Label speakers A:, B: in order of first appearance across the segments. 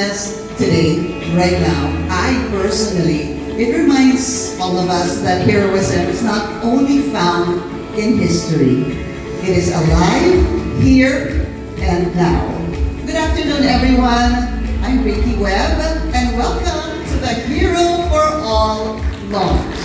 A: witness today, right now, I personally, it reminds all of us that heroism is not only found in history, it is alive here and now. Good afternoon, everyone. I'm Ricky Webb, and welcome to the Hero for All launch.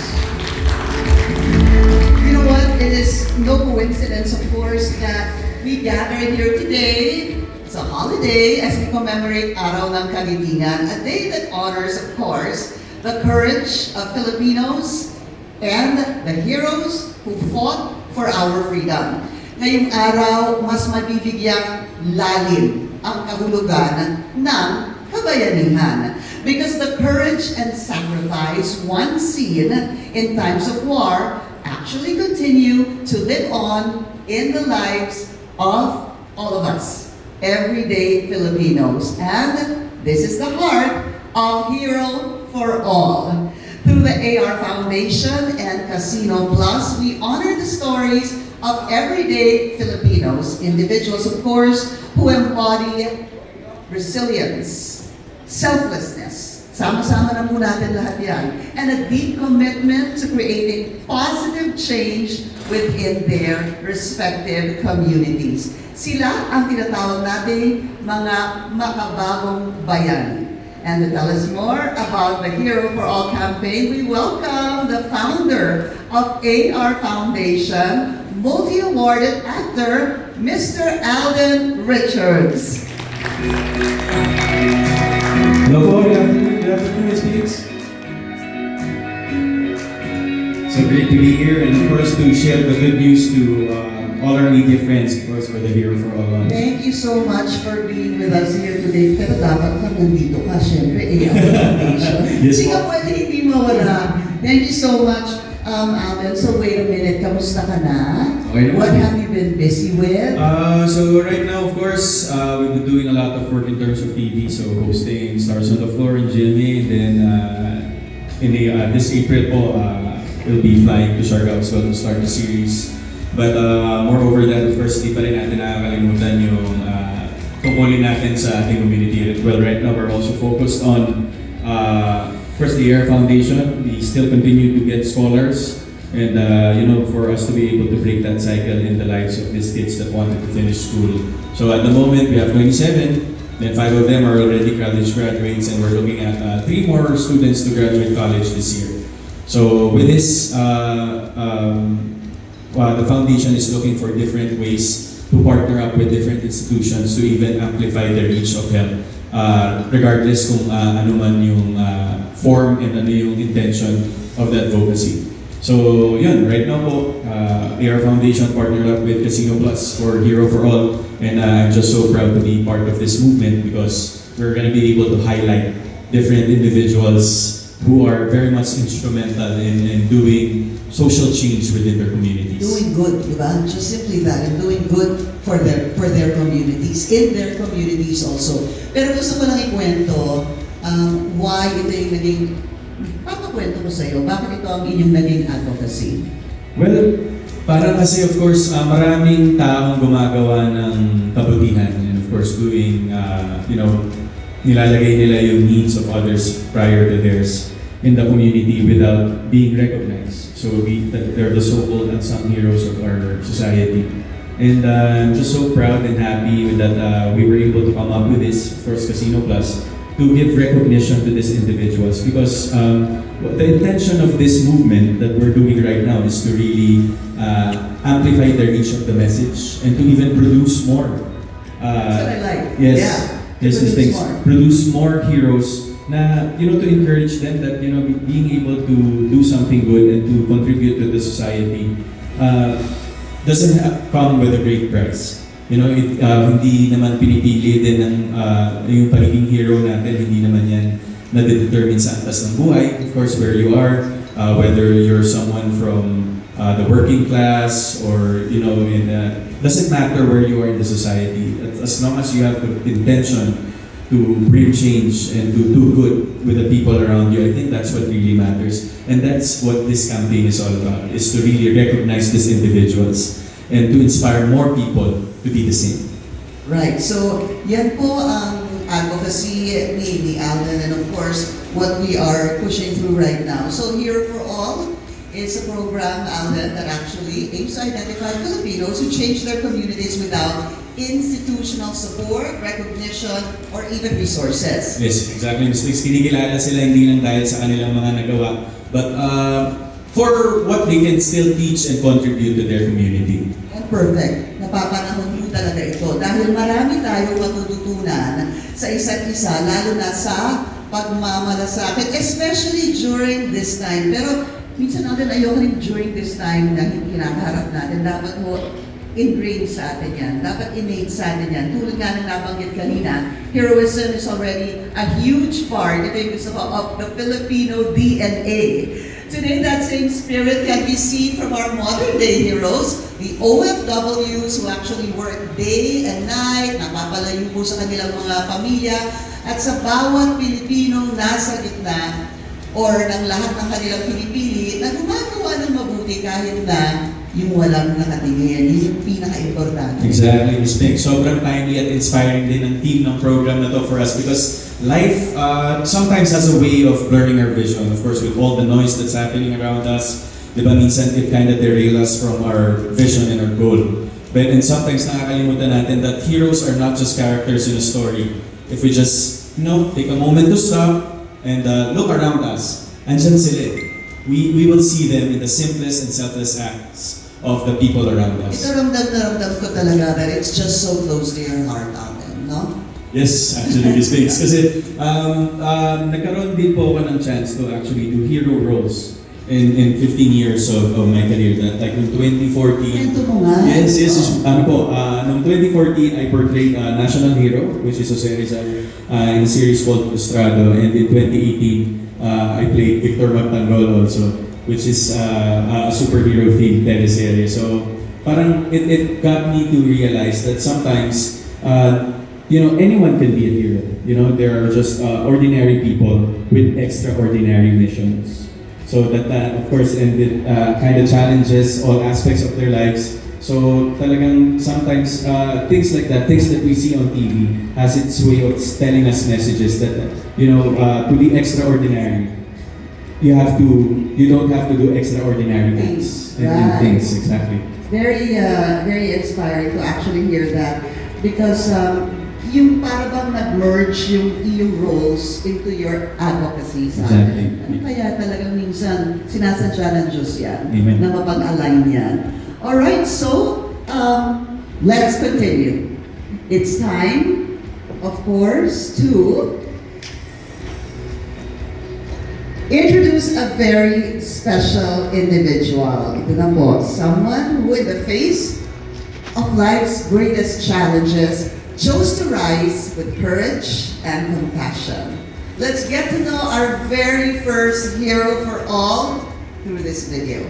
A: You know what? It is no coincidence, of course, that we gathered here today. It's a holiday as we commemorate Araw ng Kagitingan, a day that honors, of course, the courage of Filipinos and the heroes who fought for our freedom. Ngayong araw, mas mabibigyang lalim ang kahulugan ng kabayanihan. Because the courage and sacrifice once seen in times of war actually continue to live on in the lives of all of us, everyday Filipinos. And this is the heart of Hero for All. Through the AR Foundation and Casino Plus, we honor the stories of everyday Filipinos, individuals, of course, who embody resilience, selflessness, sama-sama na po natin lahat yan, and a deep commitment to creating positive change within their respective communities. Sila ang tinatawag nating mga makabagong bayan. And to tell us more about the Hero for All campaign, we welcome the founder of AR Foundation, multi-awarded actor, Mr. Alden Richards.
B: Hello po, good afternoon, Miss Felix. So great to be here and of course to share the good news to all our media friends, of course, for the Hero for All launch.
A: Thank you so much for being with us here today. Pero dapat ka nandito ka, syempre, AR Foundation.
B: Yes,
A: Hindi ka
B: po.
A: pwede hindi mawala. Thank you so much, Alden. So wait a minute, kamusta ka na?
B: Okay naman.
A: What have you been busy with?
B: So right now, of course, we've been doing a lot of work in terms of TV, so hosting Stars on the Floor in GMA, then this April po, we'll be flying to Siargao as well to start the series. But moreover that, of course, di pa rin natin nakakalimutan yung tungkulin natin sa ating community. Well, right now, we're also focused on first the AR Foundation. We still continue to get scholars and for us to be able to break that cycle in the lives of these kids that wanted to finish school. So at the moment, we have 27, then 5 of them are already college graduates, and we're looking at 3 more students to graduate college this year. So with this, the foundation is looking for different ways to partner up with different institutions to even amplify the reach of help, regardless kung ano man yung form and ano yung intention of that advocacy. So yun, right now po, AR Foundation partnered up with Casino Plus for Hero for All, and I'm just so proud to be part of this movement because we're going to be able to highlight different individuals who are very much instrumental in doing social change within their communities.
A: Doing good, di ba? Just simply that, and doing good for their communities, in their communities also. Pero gusto ko lang ikwento why ito yung naging, papakwento ko sa'yo, bakit ito ang inyong naging advocacy?
B: Well, parang kasi of course, maraming taong gumagawa ng kabutihan and of course doing, nilalagay nila yung needs of others prior to theirs in the community without being recognized. So they're the so-called unsung heroes of our society. And I'm just so proud and happy that we were able to come up with this, of course, Casino Plus, to give recognition to these individuals because the intention of this movement that we're doing right now is to really amplify the reach of the message and to even produce more.
A: That's what I like.
B: Yes.
A: Yeah.
B: There's these things. Produce more heroes na, to encourage them that, being able to do something good and to contribute to the society doesn't come with a great price. Hindi naman pinipili din ng yung pagiging hero natin, hindi naman yan na-determine sa antas ng buhay. Of course, where you are, whether you're someone from the working class or, doesn't matter where you are in the society. As long as you have the intention to bring change and to do good with the people around you, I think that's what really matters. And that's what this campaign is all about, is to really recognize these individuals and to inspire more people to be the same.
A: Right. So, yan po ang advocacy ni Alden, and of course, what we are pushing through right now. So Hero for All is a program, Alden, that actually aims to identify Filipinos who change their communities without institutional support, recognition, or even resources.
B: Yes, exactly. Miss Liz, kinikilala sila hindi lang dahil sa kanilang mga nagawa, but for what they can still teach and contribute to their community.
A: And perfect. Napapanahon mo talaga ito dahil marami tayong matututunan sa isa't isa, lalo na sa pagmamalasakit, especially during this time. Pero minsan natin ayoko rin during this time na kinakaharap natin. Dapat mo ingrained sa atin yan. Dapat innate sa atin yan. Tulad nga na nabanggit kanina, heroism is already a huge part, ito yung gusto ko, of the Filipino DNA. Today, that same spirit can be seen from our modern-day heroes, the OFWs who actually work day and night, napapalayo po sa kanilang mga pamilya, at sa bawat Pilipino nasa gitna or ng lahat ng kanilang pinipili na gumagawa ng mabuti kahit na yung walang nakatingin. Yun yung pinaka-importante.
B: Exactly, Ms. Pink. Sobrang timely at inspiring din ang team ng program na to for us because life sometimes has a way of blurring our vision. Of course, with all the noise that's happening around us, di ba, minsan it kind of derail us from our vision and our goal. And sometimes nakakalimutan natin that heroes are not just characters in a story. If we just, take a moment to stop and look around us, andyan sila. We will see them in the simplest and selfless acts of the people around us.
A: Ito ramdam ko talaga that it's just so close to your heart, Alden, no?
B: Yes, actually, Ms. Biggs. Kasi nagkaroon din po ako ng chance to actually do hero roles in 15 years of my career. That, like in 2014.
A: Ito mo nga.
B: Yes. Noong 2014, I portrayed a national hero, which is Jose Rizal, in a series called Estrado. And in 2018, I played Victor Magtanggol also, which is a superhero themed teleserye. So parang it got me to realize that sometimes anyone can be a hero. There are just ordinary people with extraordinary missions. So that of course, and it kind of challenges all aspects of their lives. So talagang sometimes things like that, things that we see on TV, has its way of telling us messages that to be extraordinary, you don't have to do extraordinary things and things, exactly.
A: Very inspiring to actually hear that because yung para bang nag-merge yung iyong roles into your advocacy sa
B: Exactly.
A: atin. Kaya talagang minsan sinasadya ng Diyos yan,
B: Amen.
A: na mapag-align yan. Alright, so let's continue. It's time, of course, to introduce a very special individual. Ito na po, someone who in the face of life's greatest challenges chose to rise with courage and compassion. Let's get to know our very first hero for all through this video.